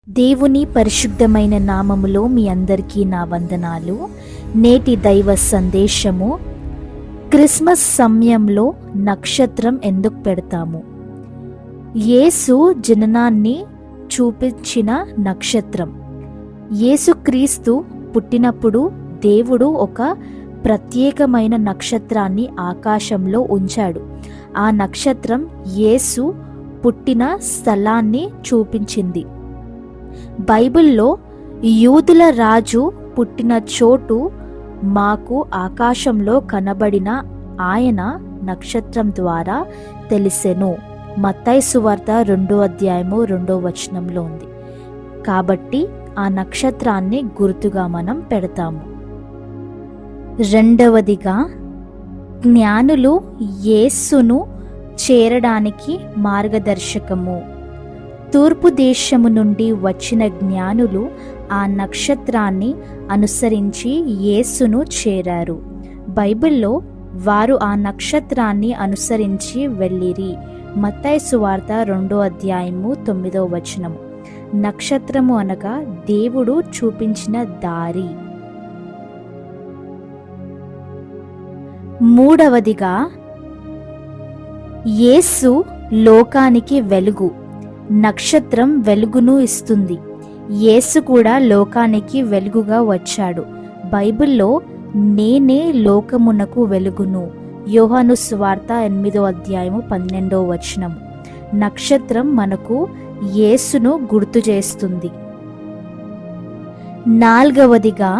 దేవుని పరిశుద్ధమైన నామములో మీ అందరికీ నా వందనాలు. నేటి దైవ సందేశము, క్రిస్మస్ సమయంలో నక్షత్రం ఎందుకు పెడతాము? యేసు జననాన్ని చూపించిన నక్షత్రం. యేసుక్రీస్తు పుట్టినప్పుడు దేవుడు ఒక ప్రత్యేకమైన నక్షత్రాన్ని ఆకాశంలో ఉంచాడు. ఆ నక్షత్రం యేసు పుట్టిన స్థలాన్ని చూపించింది. బైబిల్లో యూదుల రాజు పుట్టిన చోటు మాకు ఆకాశంలో కనబడిన ఆయన నక్షత్రం ద్వారా తెలిసెను. మత్తయి సువార్త 2:2 ఉంది. కాబట్టి ఆ నక్షత్రాన్ని గుర్తుగా మనం పెడతాము. రెండవదిగా, జ్ఞానులు యేసును చేరడానికి మార్గదర్శకము. తూర్పు దేశము నుండి వచ్చిన జ్ఞానులు ఆ నక్షత్రాన్ని అనుసరించి యేసును చేరారు. బైబిల్లో వారు ఆ నక్షత్రాన్ని అనుసరించి వెళ్ళిరి. మత్తయి సువార్త 2:9. నక్షత్రము అనగా దేవుడు చూపించిన దారి. మూడవదిగా, యేసు లోకానికి వెలుగు. నక్షత్రం వెలుగును ఇస్తుంది. యేసు కూడా లోకానికి వెలుగుగా వచ్చాడు. బైబిల్లో నేనే లోకమునకు వెలుగును. యోహాను సువార్త 8:12. నక్షత్రం మనకు యేసును గుర్తు చేస్తుంది. నాలుగవదిగా,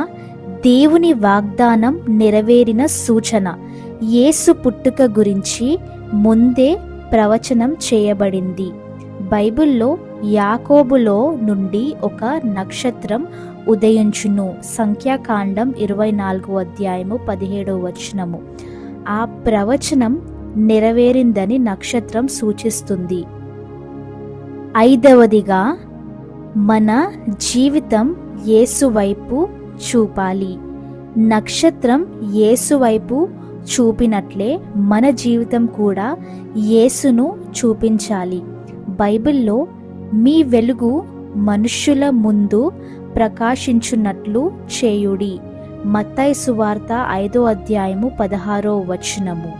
దేవుని వాగ్దానం నెరవేరిన సూచన. యేసు పుట్టుక గురించి ముందే ప్రవచనం చేయబడింది. బైబిల్లో యాకోబులో నుండి ఒక నక్షత్రం ఉదయించును. సంఖ్యాకాండం 24:17. ఆ ప్రవచనం నెరవేరిందని నక్షత్రం సూచిస్తుంది. ఐదవదిగా, మన జీవితం యేసు వైపు చూపాలి. నక్షత్రం యేసు వైపు చూపినట్లే మన జీవితం కూడా యేసును చూపించాలి. బైబిల్లో మీ వెలుగు మనుష్యుల ముందు ప్రకాశించున్నట్లు చేయుడి. మత్తయి సువార్త 5:16.